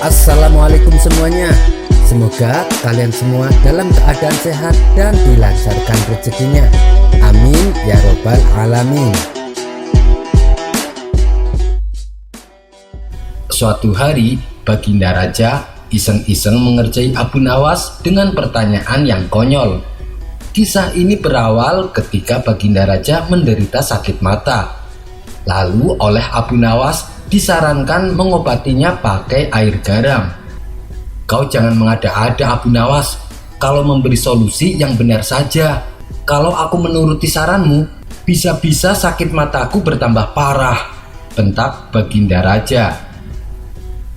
Assalamualaikum semuanya. Semoga kalian semua dalam keadaan sehat dan dilancarkan rezekinya. Amin ya robbal alamin. Suatu hari, Baginda Raja iseng-iseng mengerjai Abu Nawas dengan pertanyaan yang konyol. Kisah ini berawal ketika Baginda Raja menderita sakit mata. Lalu oleh Abu Nawas disarankan mengobatinya pakai air garam. Kau jangan mengada-ada Abu Nawas, kalau memberi solusi yang benar saja. Kalau aku menuruti saranmu, bisa-bisa sakit mataku bertambah parah, bentak Baginda Raja.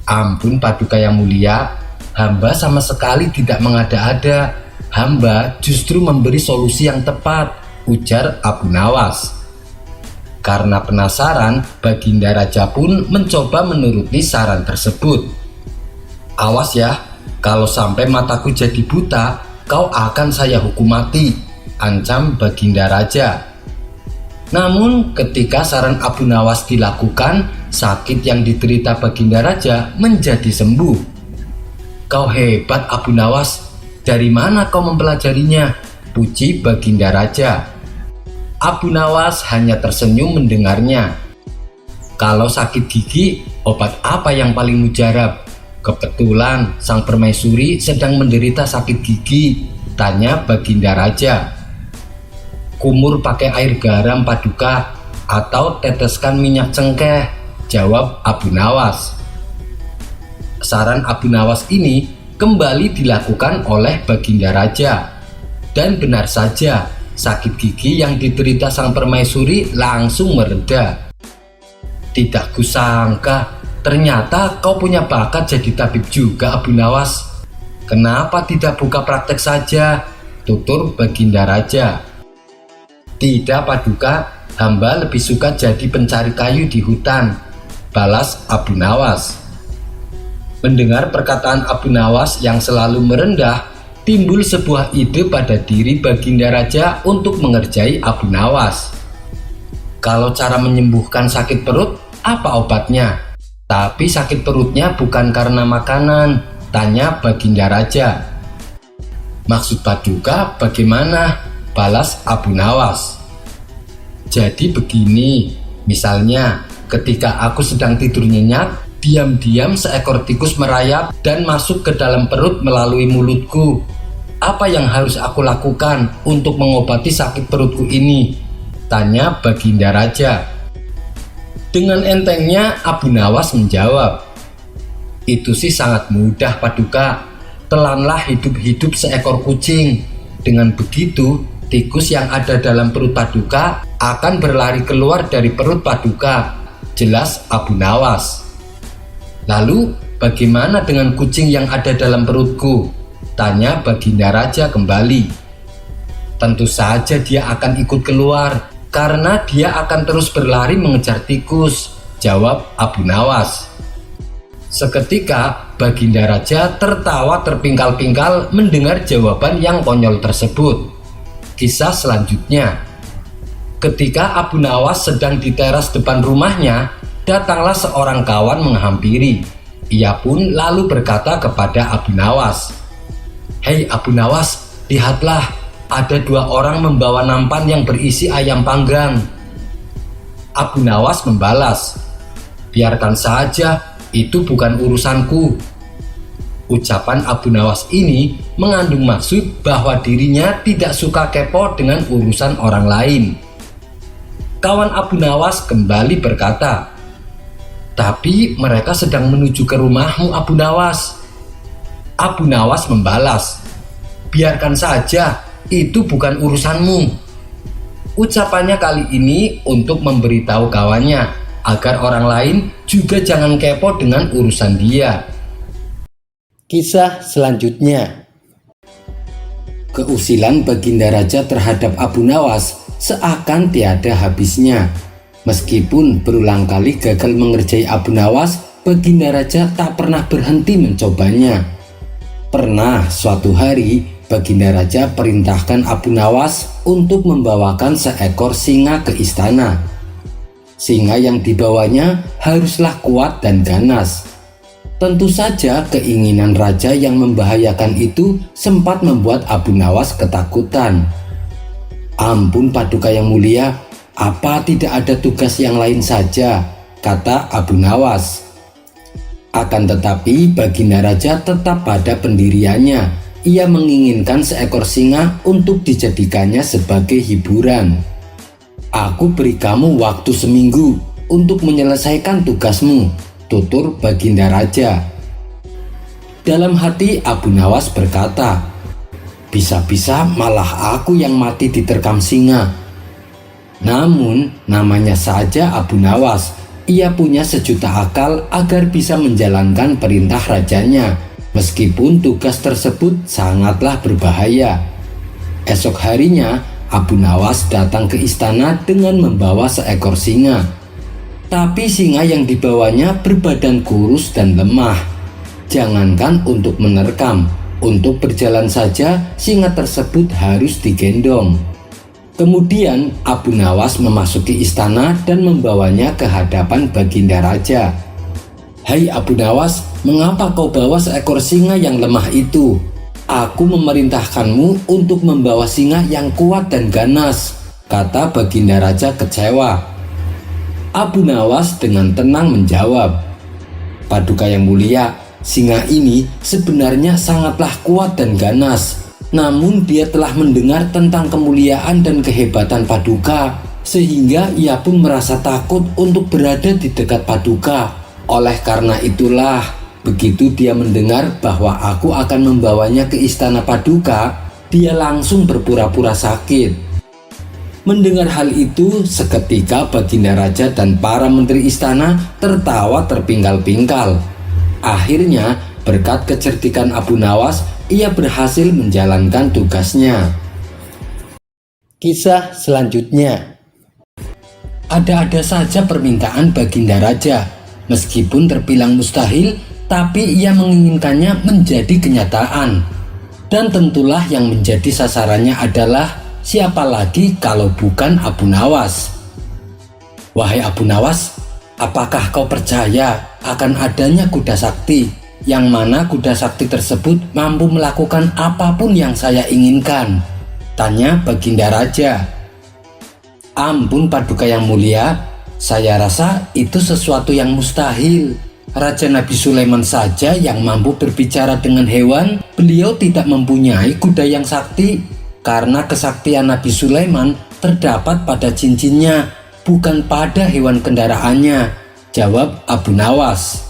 Ampun Paduka yang mulia, hamba sama sekali tidak mengada-ada. Hamba justru memberi solusi yang tepat, ujar Abu Nawas. Karena penasaran, Baginda Raja pun mencoba menuruti saran tersebut. Awas ya, kalau sampai mataku jadi buta, kau akan saya hukum mati, ancam Baginda Raja. Namun ketika saran Abu Nawas dilakukan, sakit yang diderita Baginda Raja menjadi sembuh. Kau hebat Abu Nawas, dari mana kau mempelajarinya? Puji Baginda Raja. Abu Nawas hanya tersenyum mendengarnya. Kalau sakit gigi, obat apa yang paling mujarab? Kebetulan sang permaisuri sedang menderita sakit gigi, tanya Baginda Raja. Kumur pakai air garam Paduka, atau teteskan minyak cengkeh, jawab Abu Nawas. Saran Abu Nawas ini kembali dilakukan oleh Baginda Raja. Dan benar saja, sakit gigi yang diderita sang permaisuri langsung mereda. Tidak kusangka, ternyata kau punya bakat jadi tabib juga Abu Nawas. Kenapa tidak buka praktek saja? Tutur Baginda Raja. Tidak Paduka, hamba lebih suka jadi pencari kayu di hutan, balas Abu Nawas. Mendengar perkataan Abu Nawas yang selalu merendah, timbul sebuah ide pada diri Baginda Raja untuk mengerjai Abu Nawas. Kalau cara menyembuhkan sakit perut, apa obatnya? Tapi sakit perutnya bukan karena makanan, tanya Baginda Raja. Maksud Paduka bagaimana? Balas Abu Nawas. Jadi begini, misalnya ketika aku sedang tidur nyenyak, diam-diam seekor tikus merayap dan masuk ke dalam perut melalui mulutku. Apa yang harus aku lakukan untuk mengobati sakit perutku ini? Tanya Baginda Raja. Dengan entengnya Abu Nawas menjawab, itu sih sangat mudah Paduka. Telanlah hidup-hidup seekor kucing. Dengan begitu, tikus yang ada dalam perut Paduka akan berlari keluar dari perut Paduka, jelas Abu Nawas. Lalu bagaimana dengan kucing yang ada dalam perutku? Tanya Baginda Raja kembali. Tentu saja dia akan ikut keluar, karena dia akan terus berlari mengejar tikus, jawab Abu Nawas. Seketika Baginda Raja tertawa terpingkal-pingkal mendengar jawaban yang konyol tersebut. Kisah selanjutnya. Ketika Abu Nawas sedang di teras depan rumahnya, datanglah seorang kawan menghampiri. Ia pun lalu berkata kepada Abu Nawas, "Hei Abu Nawas, lihatlah, ada dua orang membawa nampan yang berisi ayam panggang." Abu Nawas membalas, "Biarkan saja, itu bukan urusanku." Ucapan Abu Nawas ini mengandung maksud bahwa dirinya tidak suka kepo dengan urusan orang lain. Kawan Abu Nawas kembali berkata, "Tapi mereka sedang menuju ke rumahmu Abu Nawas." Abu Nawas membalas, "Biarkan saja, itu bukan urusanmu." Ucapannya kali ini untuk memberitahu kawannya agar orang lain juga jangan kepo dengan urusan dia. Kisah selanjutnya. Keusilan Baginda Raja terhadap Abu Nawas seakan tiada habisnya. Meskipun berulang kali gagal mengerjai Abu Nawas, Baginda Raja tak pernah berhenti mencobanya. Pernah suatu hari, Baginda Raja perintahkan Abu Nawas untuk membawakan seekor singa ke istana. Singa yang dibawanya haruslah kuat dan ganas. Tentu saja keinginan raja yang membahayakan itu sempat membuat Abu Nawas ketakutan. "Ampun Paduka yang mulia, apa tidak ada tugas yang lain saja?" kata Abu Nawas. Akan tetapi Baginda Raja tetap pada pendiriannya. Ia menginginkan seekor singa untuk dijadikannya sebagai hiburan. "Aku beri kamu waktu seminggu untuk menyelesaikan tugasmu," tutur Baginda Raja. Dalam hati Abu Nawas berkata, "Bisa-bisa malah aku yang mati diterkam singa." Namun namanya saja Abu Nawas, ia punya sejuta akal agar bisa menjalankan perintah rajanya, meskipun tugas tersebut sangatlah berbahaya. Esok harinya Abu Nawas datang ke istana dengan membawa seekor singa. Tapi singa yang dibawanya berbadan kurus dan lemah. Jangankan untuk menerkam, untuk berjalan saja singa tersebut harus digendong. Kemudian Abu Nawas memasuki istana dan membawanya ke hadapan Baginda Raja. "Hai Abu Nawas, mengapa kau bawa seekor singa yang lemah itu? Aku memerintahkanmu untuk membawa singa yang kuat dan ganas," kata Baginda Raja kecewa. Abu Nawas dengan tenang menjawab, "Paduka yang mulia, singa ini sebenarnya sangatlah kuat dan ganas. Namun dia telah mendengar tentang kemuliaan dan kehebatan Paduka, sehingga ia pun merasa takut untuk berada di dekat Paduka. Oleh karena itulah, begitu dia mendengar bahwa aku akan membawanya ke istana Paduka, dia langsung berpura-pura sakit." Mendengar hal itu, seketika Baginda Raja dan para menteri istana tertawa terpingkal-pingkal. Akhirnya, berkat kecerdikan Abu Nawas, ia berhasil menjalankan tugasnya. Kisah selanjutnya. Ada-ada saja permintaan Baginda Raja. Meskipun terbilang mustahil, tapi ia menginginkannya menjadi kenyataan. Dan tentulah yang menjadi sasarannya adalah siapa lagi kalau bukan Abu Nawas. "Wahai Abu Nawas, apakah kau percaya akan adanya kuda sakti, yang mana kuda sakti tersebut mampu melakukan apapun yang saya inginkan?" tanya Baginda Raja. "Ampun Paduka yang mulia, saya rasa itu sesuatu yang mustahil. Raja Nabi Sulaiman saja yang mampu berbicara dengan hewan. Beliau tidak mempunyai kuda yang sakti. Karena kesaktian Nabi Sulaiman terdapat pada cincinnya, bukan pada hewan kendaraannya," jawab Abu Nawas.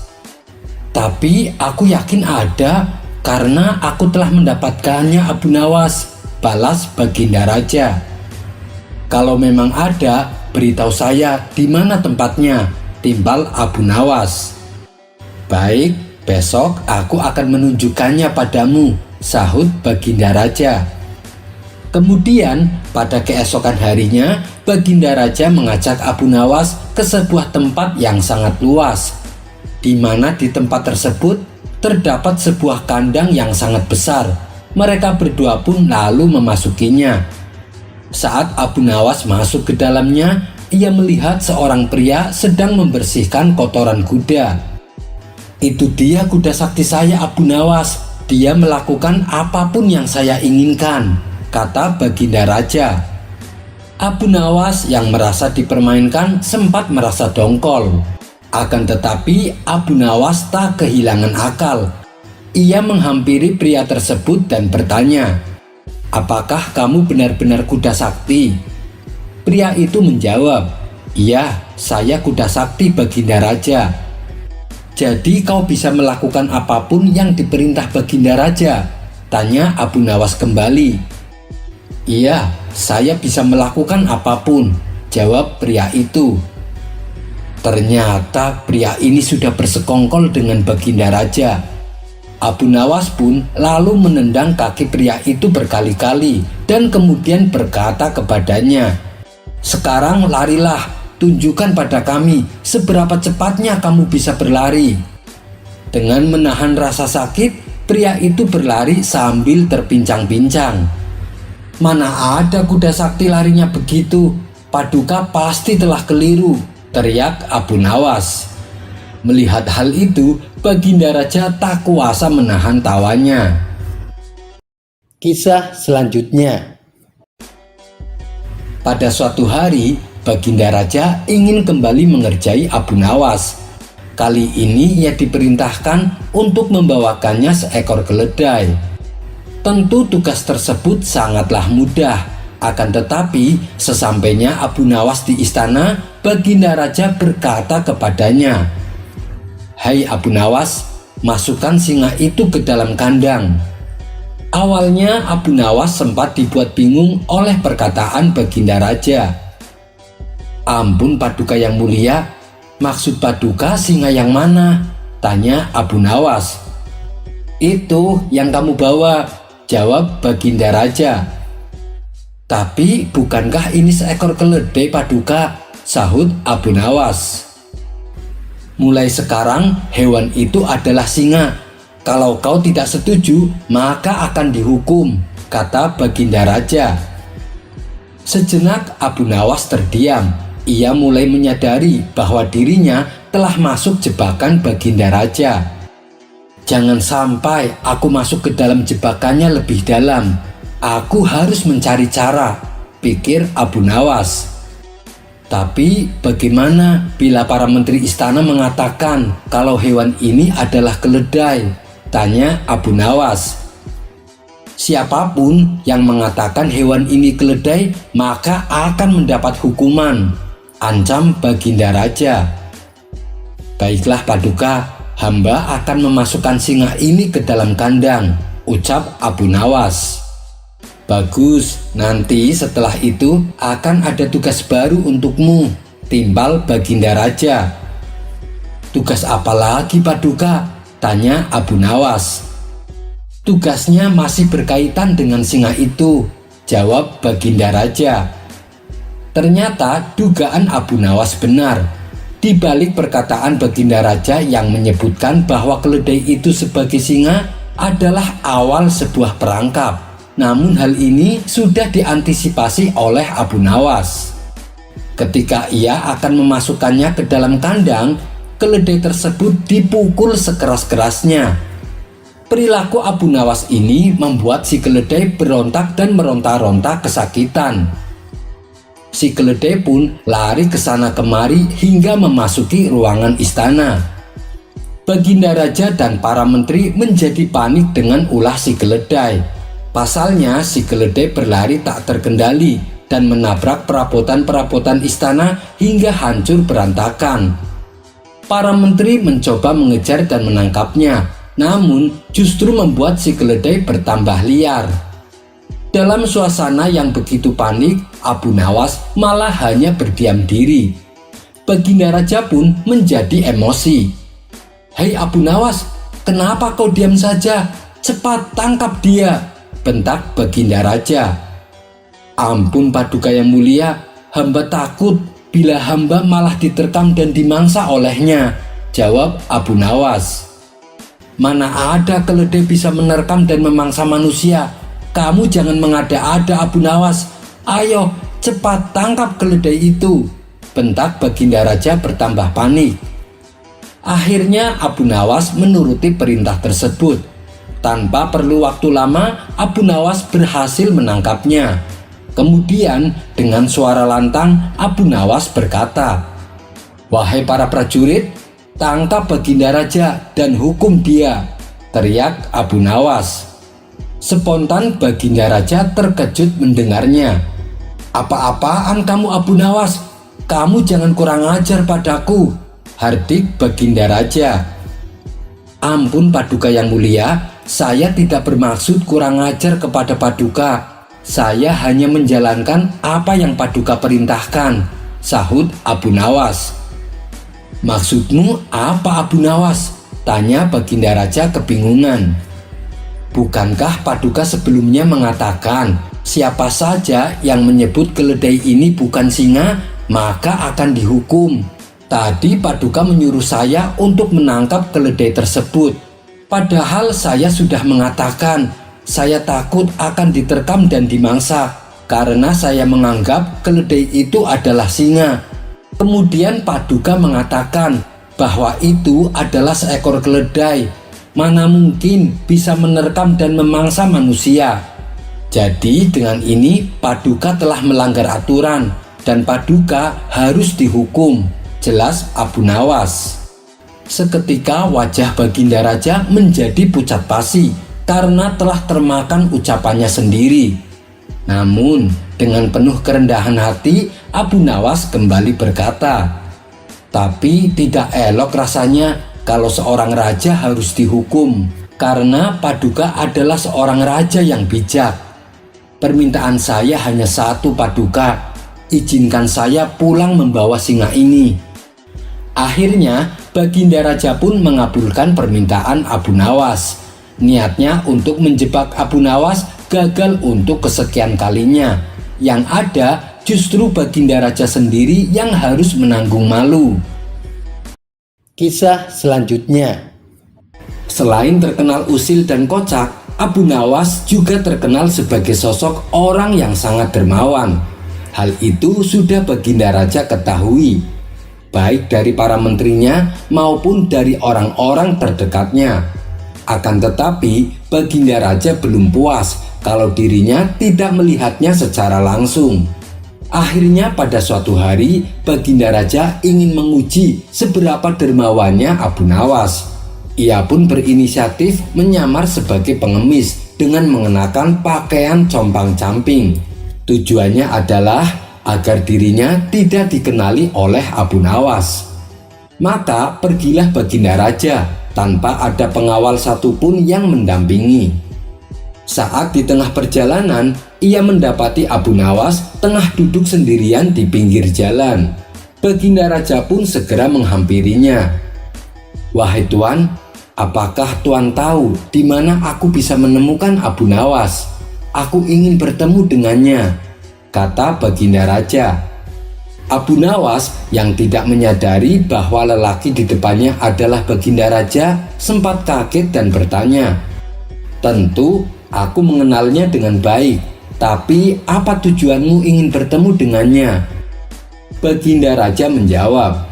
"Tapi aku yakin ada, karena aku telah mendapatkannya Abu Nawas," balas Baginda Raja. "Kalau memang ada, beritahu saya di mana tempatnya," timbal Abu Nawas. "Baik, besok aku akan menunjukkannya padamu," sahut Baginda Raja. Kemudian pada keesokan harinya, Baginda Raja mengajak Abu Nawas ke sebuah tempat yang sangat luas, di mana di tempat tersebut terdapat sebuah kandang yang sangat besar. Mereka berdua pun lalu memasukinya. Saat Abu Nawas masuk ke dalamnya, ia melihat seorang pria sedang membersihkan kotoran kuda. "Itu dia kuda sakti saya Abu Nawas. Dia melakukan apapun yang saya inginkan," kata Baginda Raja. Abu Nawas yang merasa dipermainkan sempat merasa dongkol. Akan tetapi Abu Nawas tak kehilangan akal. Ia menghampiri pria tersebut dan bertanya, "Apakah kamu benar-benar kuda sakti?" Pria itu menjawab, "Iya, saya kuda sakti Baginda Raja." "Jadi kau bisa melakukan apapun yang diperintah Baginda Raja?" tanya Abu Nawas kembali. "Iya, saya bisa melakukan apapun," jawab pria itu. Ternyata pria ini sudah bersekongkol dengan Baginda Raja. Abu Nawas pun lalu menendang kaki pria itu berkali-kali dan kemudian berkata kepadanya, "Sekarang larilah, tunjukkan pada kami seberapa cepatnya kamu bisa berlari." Dengan menahan rasa sakit, pria itu berlari sambil terpincang-pincang. "Mana ada kuda sakti larinya begitu? Paduka pasti telah keliru," teriak Abu Nawas. Melihat hal itu, Baginda Raja tak kuasa menahan tawanya. Kisah selanjutnya. Pada suatu hari, Baginda Raja ingin kembali mengerjai Abu Nawas. Kali ini ia diperintahkan untuk membawakannya seekor keledai. Tentu tugas tersebut sangatlah mudah. Akan tetapi, sesampainya Abu Nawas di istana, Baginda Raja berkata kepadanya, "Hai Abu Nawas, masukkan singa itu ke dalam kandang." Awalnya Abu Nawas sempat dibuat bingung oleh perkataan Baginda Raja. "Ampun Paduka yang mulia, maksud Paduka singa yang mana?" tanya Abu Nawas. "Itu yang kamu bawa," jawab Baginda Raja. "Tapi bukankah ini seekor keledai Paduka?" sahut Abu Nawas. "Mulai sekarang hewan itu adalah singa. Kalau kau tidak setuju, maka akan dihukum," kata Baginda Raja. Sejenak Abu Nawas terdiam. Ia mulai menyadari bahwa dirinya telah masuk jebakan Baginda Raja. "Jangan sampai aku masuk ke dalam jebakannya lebih dalam. Aku harus mencari cara," pikir Abu Nawas. "Tapi bagaimana bila para menteri istana mengatakan kalau hewan ini adalah keledai?" tanya Abu Nawas. "Siapapun yang mengatakan hewan ini keledai, maka akan mendapat hukuman," ancam Baginda Raja. "Baiklah Paduka, hamba akan memasukkan singa ini ke dalam kandang," ucap Abu Nawas. "Bagus, nanti setelah itu akan ada tugas baru untukmu," timbal Baginda Raja. "Tugas apa lagi Paduka?" tanya Abu Nawas. "Tugasnya masih berkaitan dengan singa itu," jawab Baginda Raja. Ternyata dugaan Abu Nawas benar. Di balik perkataan Baginda Raja yang menyebutkan bahwa keledai itu sebagai singa adalah awal sebuah perangkap. Namun hal ini sudah diantisipasi oleh Abu Nawas. Ketika ia akan memasukkannya ke dalam kandang, keledai tersebut dipukul sekeras-kerasnya. Perilaku Abu Nawas ini membuat si keledai berontak dan meronta-ronta kesakitan. Si keledai pun lari ke sana kemari hingga memasuki ruangan istana. Baginda Raja dan para menteri menjadi panik dengan ulah si keledai. Pasalnya si keledai berlari tak terkendali dan menabrak perabotan-perabotan istana hingga hancur berantakan. Para menteri mencoba mengejar dan menangkapnya, namun justru membuat si keledai bertambah liar. Dalam suasana yang begitu panik, Abu Nawas malah hanya berdiam diri. Baginda Raja pun menjadi emosi. "Hei Abu Nawas, kenapa kau diam saja? Cepat tangkap dia," bentak Baginda Raja. "Ampun Paduka yang mulia, hamba takut bila hamba malah diterkam dan dimangsa olehnya," jawab Abu Nawas. "Mana ada keledai bisa menerkam dan memangsa manusia? Kamu jangan mengada-ada Abu Nawas. Ayo cepat tangkap keledai itu," bentak Baginda Raja bertambah panik. Akhirnya Abu Nawas menuruti perintah tersebut. Tanpa perlu waktu lama, Abu Nawas berhasil menangkapnya. Kemudian dengan suara lantang Abu Nawas berkata, "Wahai para prajurit, tangkap Baginda Raja dan hukum dia," teriak Abu Nawas. Spontan Baginda Raja terkejut mendengarnya. "Apa-apaan kamu Abu Nawas? Kamu jangan kurang ajar padaku," hardik Baginda Raja. "Ampun Paduka yang mulia, saya tidak bermaksud kurang ajar kepada Paduka. Saya hanya menjalankan apa yang Paduka perintahkan," sahut Abu Nawas. "Maksudmu apa Abu Nawas?" tanya Baginda Raja kebingungan. "Bukankah Paduka sebelumnya mengatakan siapa saja yang menyebut keledai ini bukan singa maka akan dihukum? Tadi Paduka menyuruh saya untuk menangkap keledai tersebut. Padahal saya sudah mengatakan saya takut akan diterkam dan dimangsa karena saya menganggap keledai itu adalah singa. Kemudian Paduka mengatakan bahwa itu adalah seekor keledai. Mana mungkin bisa menerkam dan memangsa manusia. Jadi dengan ini Paduka telah melanggar aturan dan Paduka harus dihukum, jelas Abu Nawas. Seketika wajah Baginda Raja menjadi pucat pasi karena telah termakan ucapannya sendiri. Namun dengan penuh kerendahan hati Abu Nawas kembali berkata, "Tapi tidak elok rasanya kalau seorang raja harus dihukum, karena Paduka adalah seorang raja yang bijak. Permintaan saya hanya satu, Paduka. Izinkan saya pulang membawa singa ini." Akhirnya Baginda Raja pun mengabulkan permintaan Abu Nawas. Niatnya untuk menjebak Abu Nawas gagal untuk kesekian kalinya. Yang ada justru Baginda Raja sendiri yang harus menanggung malu. Kisah selanjutnya. Selain terkenal usil dan kocak, Abu Nawas juga terkenal sebagai sosok orang yang sangat dermawan. Hal itu sudah Baginda Raja ketahui, baik dari para menterinya maupun dari orang-orang terdekatnya. Akan tetapi Baginda Raja belum puas kalau dirinya tidak melihatnya secara langsung. Akhirnya pada suatu hari Baginda Raja ingin menguji seberapa dermawannya Abu Nawas. Ia pun berinisiatif menyamar sebagai pengemis dengan mengenakan pakaian compang-camping. Tujuannya adalah agar dirinya tidak dikenali oleh Abu Nawas. Maka pergilah Baginda Raja tanpa ada pengawal satupun yang mendampingi. Saat di tengah perjalanan, ia mendapati Abu Nawas tengah duduk sendirian di pinggir jalan. Baginda Raja pun segera menghampirinya. "Wahai Tuan, apakah Tuan tahu di mana aku bisa menemukan Abu Nawas? Aku ingin bertemu dengannya," kata Baginda Raja. Abu Nawas yang tidak menyadari bahwa lelaki di depannya adalah Baginda Raja sempat kaget dan bertanya, "Tentu aku mengenalnya dengan baik, tapi apa tujuanmu ingin bertemu dengannya?" Baginda Raja menjawab,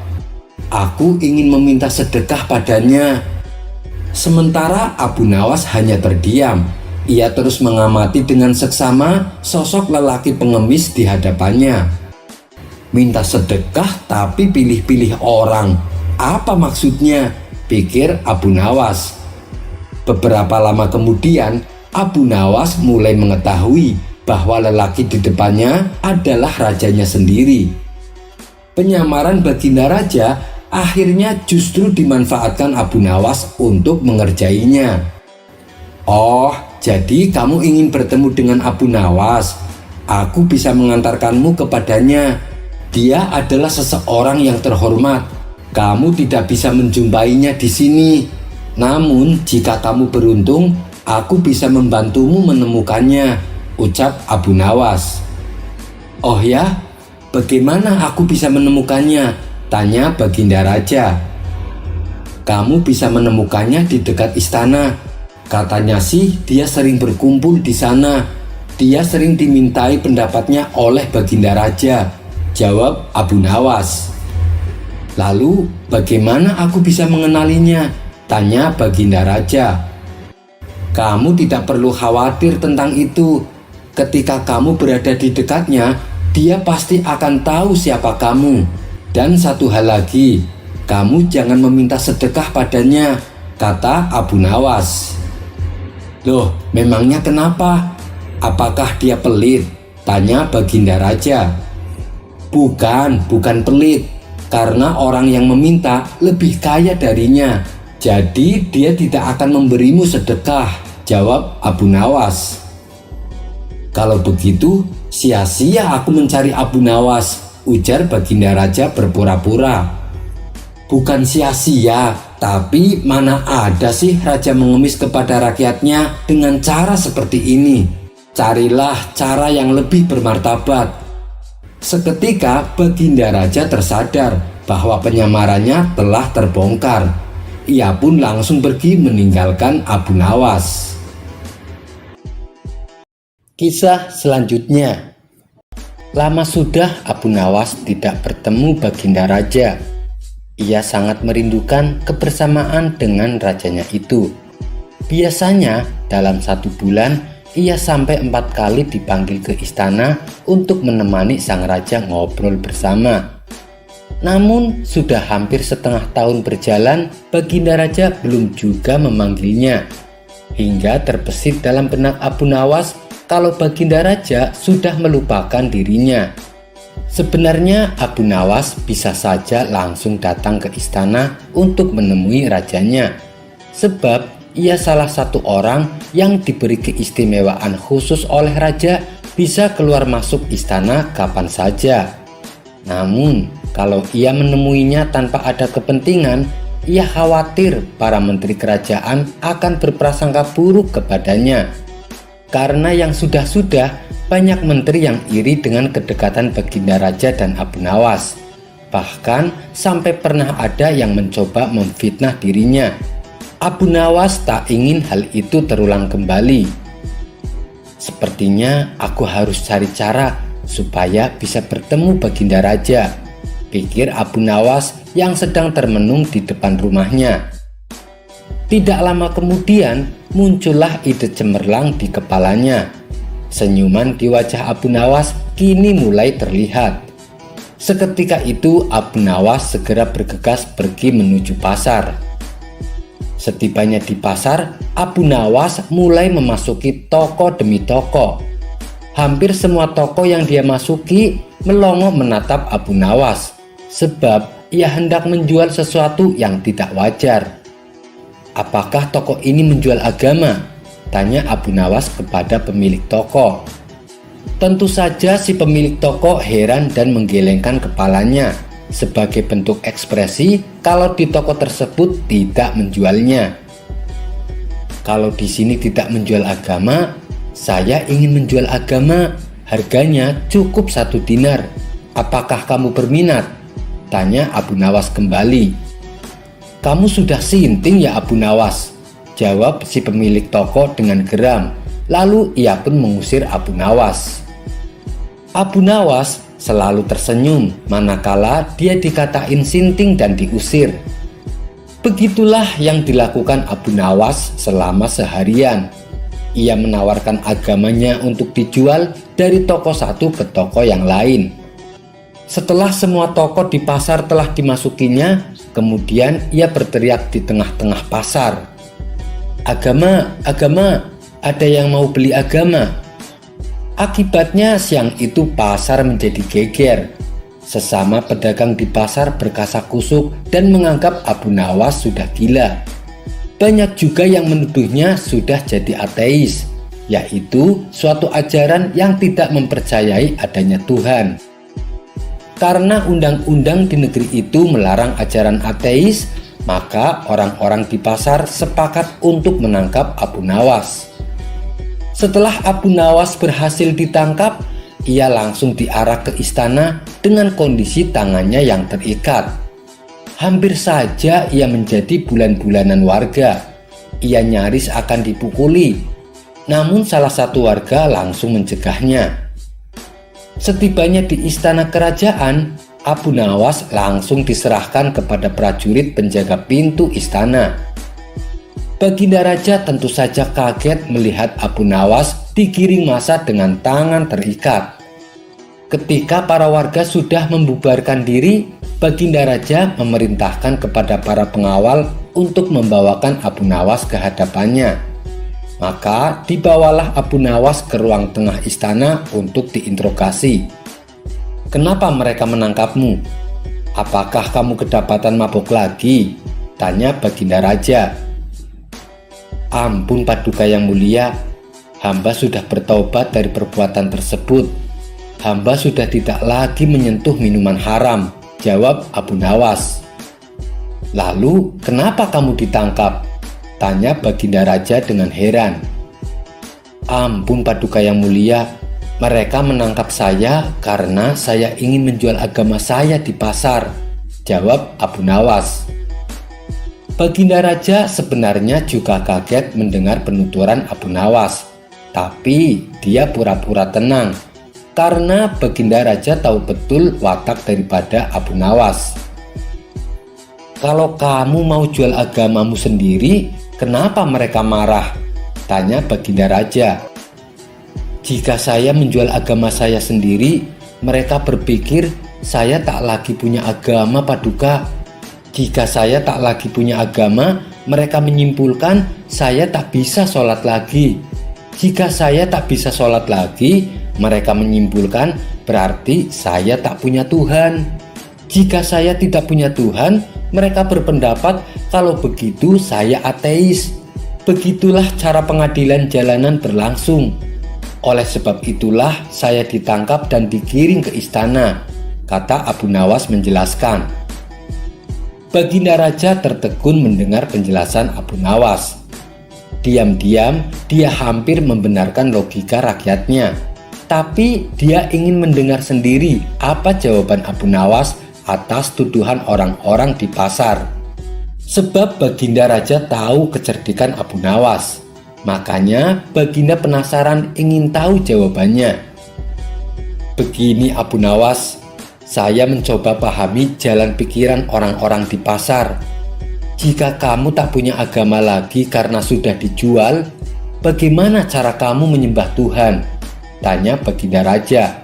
"Aku ingin meminta sedekah padanya." Sementara Abu Nawas hanya terdiam. Ia terus mengamati dengan seksama sosok lelaki pengemis di hadapannya. "Minta sedekah tapi pilih-pilih orang. Apa maksudnya?" pikir Abu Nawas. Beberapa lama kemudian, Abu Nawas mulai mengetahui bahwa lelaki di depannya adalah rajanya sendiri. Penyamaran Baginda Raja akhirnya justru dimanfaatkan Abu Nawas untuk mengerjainya. "Oh, jadi kamu ingin bertemu dengan Abu Nawas? Aku bisa mengantarkanmu kepadanya. Dia adalah seseorang yang terhormat. Kamu tidak bisa menjumpainya di sini. Namun jika kamu beruntung, aku bisa membantumu menemukannya," ucap Abu Nawas. "Oh ya, bagaimana aku bisa menemukannya?" tanya Baginda Raja. "Kamu bisa menemukannya di dekat istana. Katanya sih dia sering berkumpul di sana. Dia sering dimintai pendapatnya oleh Baginda Raja," jawab Abu Nawas. "Lalu bagaimana aku bisa mengenalinya?" tanya Baginda Raja. "Kamu tidak perlu khawatir tentang itu. Ketika kamu berada di dekatnya, dia pasti akan tahu siapa kamu. Dan satu hal lagi, kamu jangan meminta sedekah padanya," kata Abu Nawas. "Loh, memangnya kenapa? Apakah dia pelit?" tanya Baginda Raja. Bukan pelit. Karena orang yang meminta lebih kaya darinya. Jadi dia tidak akan memberimu sedekah," jawab Abu Nawas. "Kalau begitu, sia-sia aku mencari Abu Nawas," ujar Baginda Raja berpura-pura. "Bukan sia-sia, tapi mana ada sih raja mengemis kepada rakyatnya dengan cara seperti ini. Carilah cara yang lebih bermartabat." Seketika Baginda Raja tersadar bahwa penyamarannya telah terbongkar. Ia pun langsung pergi meninggalkan Abu Nawas. Kisah selanjutnya. Lama sudah Abu Nawas tidak bertemu Baginda Raja. Ia sangat merindukan kebersamaan dengan rajanya itu. Biasanya dalam 1 bulan ia sampai 4 kali dipanggil ke istana untuk menemani sang raja ngobrol bersama. Namun sudah hampir setengah tahun berjalan, Baginda Raja belum juga memanggilnya. Hingga terbesit dalam benak Abu Nawas kalau Baginda Raja sudah melupakan dirinya. Sebenarnya Abu Nawas bisa saja langsung datang ke istana untuk menemui rajanya. Sebab ia salah satu orang yang diberi keistimewaan khusus oleh raja, bisa keluar masuk istana kapan saja. Namun kalau ia menemuinya tanpa ada kepentingan, ia khawatir para menteri kerajaan akan berprasangka buruk kepadanya. Karena yang sudah-sudah banyak menteri yang iri dengan kedekatan Baginda Raja dan Abu Nawas. Bahkan sampai pernah ada yang mencoba memfitnah dirinya. Abu Nawas tak ingin hal itu terulang kembali. Sepertinya aku harus cari cara supaya bisa bertemu Baginda Raja, pikir Abu Nawas yang sedang termenung di depan rumahnya. Tidak lama kemudian muncullah ide cemerlang di kepalanya. Senyuman di wajah Abu Nawas kini mulai terlihat. Seketika itu Abu Nawas segera bergegas pergi menuju pasar. Setibanya di pasar, Abu Nawas mulai memasuki toko demi toko. Hampir semua toko yang dia masuki melongo menatap Abu Nawas, sebab ia hendak menjual sesuatu yang tidak wajar. "Apakah toko ini menjual agama?" tanya Abu Nawas kepada pemilik toko. Tentu saja si pemilik toko heran dan menggelengkan kepalanya sebagai bentuk ekspresi kalau di toko tersebut tidak menjualnya. "Kalau di sini tidak menjual agama, saya ingin menjual agama. Harganya cukup 1 dinar. Apakah kamu berminat?" tanya Abu Nawas kembali. "Kamu sudah sinting ya Abu Nawas?" jawab si pemilik toko dengan geram. Lalu ia pun mengusir Abu Nawas. Abu Nawas selalu tersenyum manakala dia dikatain sinting dan diusir. Begitulah yang dilakukan Abu Nawas selama seharian. Ia menawarkan agamanya untuk dijual dari toko satu ke toko yang lain. Setelah semua toko di pasar telah dimasukinya, kemudian ia berteriak di tengah-tengah pasar, "Agama, agama, ada yang mau beli agama?" Akibatnya siang itu pasar menjadi geger. Sesama pedagang di pasar berkasak-kusuk dan menganggap Abu Nawas sudah gila. Banyak juga yang menuduhnya sudah jadi ateis, yaitu suatu ajaran yang tidak mempercayai adanya Tuhan. Karena undang-undang di negeri itu melarang ajaran ateis, maka orang-orang di pasar sepakat untuk menangkap Abu Nawas. Setelah Abu Nawas berhasil ditangkap, ia langsung diarak ke istana dengan kondisi tangannya yang terikat. Hampir saja ia menjadi bulan-bulanan warga. Ia nyaris akan dipukuli, namun salah satu warga langsung mencegahnya. Setibanya di istana kerajaan, Abu Nawas langsung diserahkan kepada prajurit penjaga pintu istana. Baginda Raja tentu saja kaget melihat Abu Nawas digiring massa dengan tangan terikat. Ketika para warga sudah membubarkan diri, Baginda Raja memerintahkan kepada para pengawal untuk membawakan Abu Nawas ke hadapannya. Maka dibawalah Abu Nawas ke ruang tengah istana untuk diinterogasi. "Kenapa mereka menangkapmu? Apakah kamu kedapatan mabuk lagi?" tanya Baginda Raja. "Ampun Paduka yang mulia, hamba sudah bertaubat dari perbuatan tersebut. Hamba sudah tidak lagi menyentuh minuman haram," jawab Abu Nawas. "Lalu kenapa kamu ditangkap?" tanya Baginda Raja dengan heran. "Ampun Paduka yang mulia, mereka menangkap saya karena saya ingin menjual agama saya di pasar," jawab Abu Nawas. Baginda Raja sebenarnya juga kaget mendengar penuturan Abu Nawas, tapi dia pura-pura tenang karena Baginda Raja tahu betul watak daripada Abu Nawas. "Kalau kamu mau jual agamamu sendiri, kenapa mereka marah?" tanya Baginda Raja. "Jika saya menjual agama saya sendiri, mereka berpikir saya tak lagi punya agama, Paduka. Jika saya tak lagi punya agama, mereka menyimpulkan saya tak bisa sholat lagi. Jika saya tak bisa sholat lagi, mereka menyimpulkan berarti saya tak punya Tuhan. Jika saya tidak punya Tuhan, mereka berpendapat kalau begitu saya ateis. Begitulah cara pengadilan jalanan berlangsung. Oleh sebab itulah saya ditangkap dan digiring ke istana," kata Abu Nawas menjelaskan. Baginda Raja tertegun mendengar penjelasan Abu Nawas. Diam-diam dia hampir membenarkan logika rakyatnya. Tapi dia ingin mendengar sendiri apa jawaban Abu Nawas atas tuduhan orang-orang di pasar. Sebab Baginda Raja tahu kecerdikan Abu Nawas. Makanya Baginda penasaran ingin tahu jawabannya. "Begini Abu Nawas, saya mencoba pahami jalan pikiran orang-orang di pasar. Jika kamu tak punya agama lagi karena sudah dijual, bagaimana cara kamu menyembah Tuhan?" tanya Baginda Raja.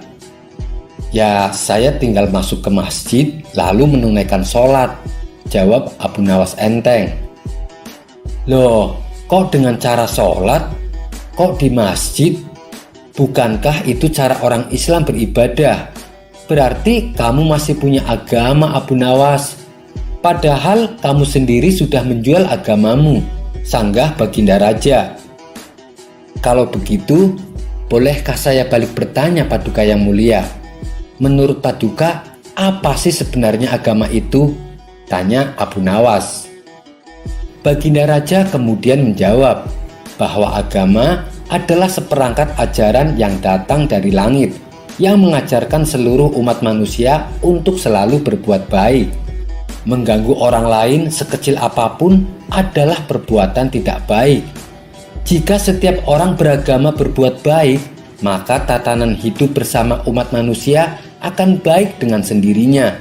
"Ya, saya tinggal masuk ke masjid lalu menunaikan sholat," jawab Abu Nawas enteng. "Loh, kok dengan cara sholat? Kok di masjid? Bukankah itu cara orang Islam beribadah? Berarti kamu masih punya agama, Abu Nawas. Padahal kamu sendiri sudah menjual agamamu," sanggah Baginda Raja. "Kalau begitu, bolehkah saya balik bertanya, Paduka yang mulia? Menurut Paduka, apa sih sebenarnya agama itu?" tanya Abu Nawas. Baginda Raja kemudian menjawab bahwa agama adalah seperangkat ajaran yang datang dari langit, yang mengajarkan seluruh umat manusia untuk selalu berbuat baik. Mengganggu orang lain sekecil apapun adalah perbuatan tidak baik. Jika setiap orang beragama berbuat baik, maka tatanan hidup bersama umat manusia akan baik dengan sendirinya.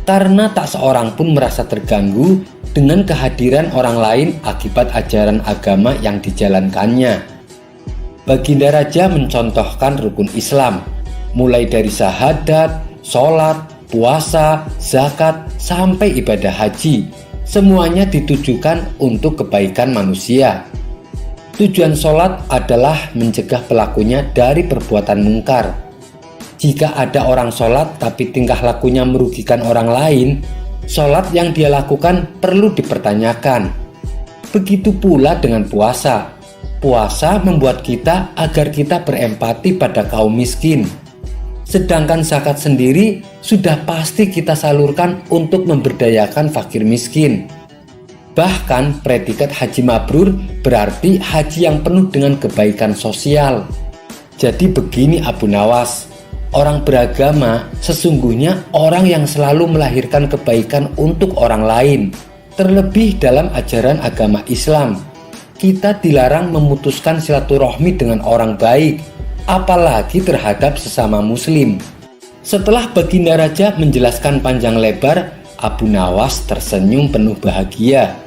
Karena tak seorang pun merasa terganggu dengan kehadiran orang lain akibat ajaran agama yang dijalankannya. Baginda Raja mencontohkan rukun Islam, mulai dari syahadat, sholat, puasa, zakat, sampai ibadah haji. Semuanya ditujukan untuk kebaikan manusia. Tujuan sholat adalah mencegah pelakunya dari perbuatan mungkar. Jika ada orang sholat tapi tingkah lakunya merugikan orang lain, sholat yang dia lakukan perlu dipertanyakan. Begitu pula dengan puasa. Puasa membuat kita agar kita berempati pada kaum miskin. Sedangkan zakat sendiri sudah pasti kita salurkan untuk memberdayakan fakir miskin. Bahkan predikat haji mabrur berarti haji yang penuh dengan kebaikan sosial. Jadi begini Abu Nawas, orang beragama sesungguhnya orang yang selalu melahirkan kebaikan untuk orang lain. Terlebih dalam ajaran agama Islam, kita dilarang memutuskan silaturahmi dengan orang baik, apalagi terhadap sesama muslim. Setelah Baginda Raja menjelaskan panjang lebar, Abu Nawas tersenyum penuh bahagia.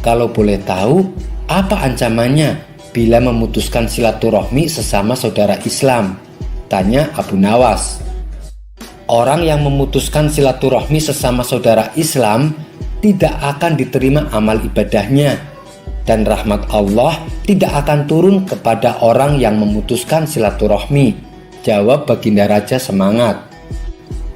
"Kalau boleh tahu, apa ancamannya bila memutuskan silaturahmi sesama saudara Islam?" tanya Abu Nawas. "Orang yang memutuskan silaturahmi sesama saudara Islam tidak akan diterima amal ibadahnya, dan rahmat Allah tidak akan turun kepada orang yang memutuskan silaturahmi," jawab Baginda Raja semangat.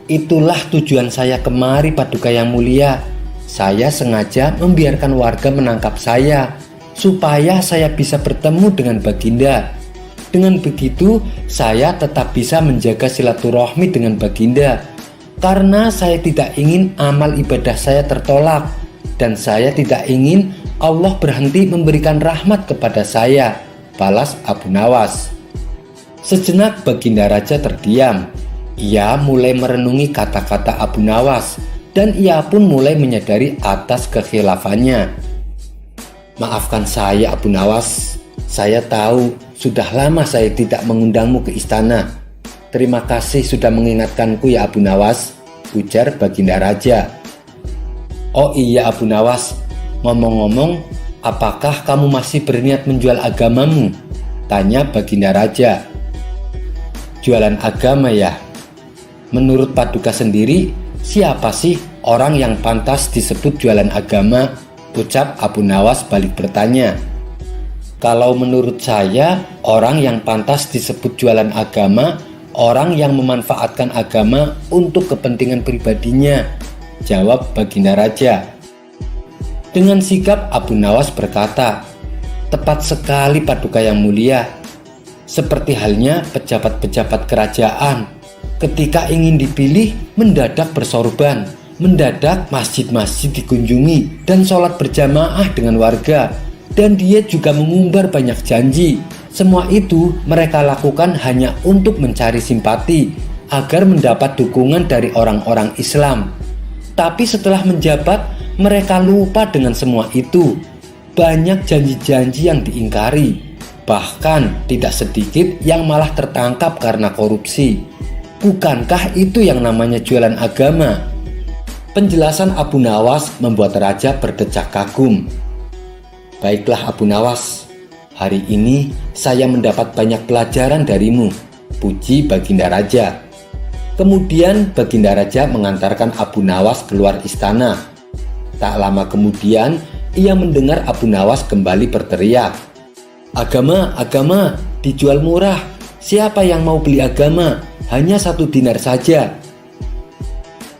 "Itulah tujuan saya kemari, Paduka yang mulia. Saya sengaja membiarkan warga menangkap saya, supaya saya bisa bertemu dengan Baginda. Dengan begitu, saya tetap bisa menjaga silaturahmi dengan Baginda. Karena saya tidak ingin amal ibadah saya tertolak, dan saya tidak ingin Allah berhenti memberikan rahmat kepada saya," balas Abu Nawas. Sejenak Baginda Raja terdiam. Ia mulai merenungi kata-kata Abu Nawas, dan ia pun mulai menyadari atas kekhilafannya. "Maafkan saya Abu Nawas, saya tahu sudah lama saya tidak mengundangmu ke istana. Terima kasih sudah mengingatkanku ya Abu Nawas," ujar Baginda Raja. "Oh iya Abu Nawas, ngomong-ngomong, apakah kamu masih berniat menjual agamamu?" tanya Baginda Raja. "Jualan agama ya? Menurut Paduka sendiri, siapa sih orang yang pantas disebut jualan agama?" ucap Abu Nawas balik bertanya. "Kalau menurut saya, orang yang pantas disebut jualan agama, orang yang memanfaatkan agama untuk kepentingan pribadinya," jawab Baginda Raja. Dengan sigap Abu Nawas berkata, "Tepat sekali Paduka yang mulia. Seperti halnya pejabat-pejabat kerajaan, ketika ingin dipilih mendadak bersorban, mendadak masjid-masjid dikunjungi dan sholat berjamaah dengan warga, dan dia juga mengumbar banyak janji. Semua itu mereka lakukan hanya untuk mencari simpati agar mendapat dukungan dari orang-orang Islam. Tapi setelah menjabat, mereka lupa dengan semua itu. Banyak janji-janji yang diingkari. Bahkan tidak sedikit yang malah tertangkap karena korupsi. Bukankah itu yang namanya jualan agama?" Penjelasan Abu Nawas membuat Raja berdecak kagum. "Baiklah Abu Nawas, hari ini saya mendapat banyak pelajaran darimu," puji Baginda Raja. Kemudian Baginda Raja mengantarkan Abu Nawas keluar istana. Tak lama kemudian ia mendengar Abu Nawas kembali berteriak, "Agama, agama, dijual murah. Siapa yang mau beli agama? Hanya 1 dinar saja."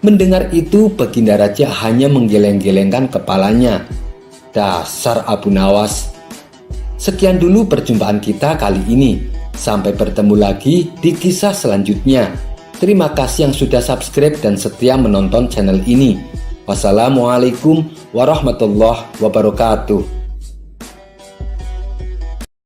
Mendengar itu Baginda Raja hanya menggeleng-gelengkan kepalanya. Dasar Abu Nawas. Sekian dulu perjumpaan kita kali ini. Sampai bertemu lagi di kisah selanjutnya. Terima kasih yang sudah subscribe dan setia menonton channel ini. Wassalamualaikum warahmatullahi wabarakatuh.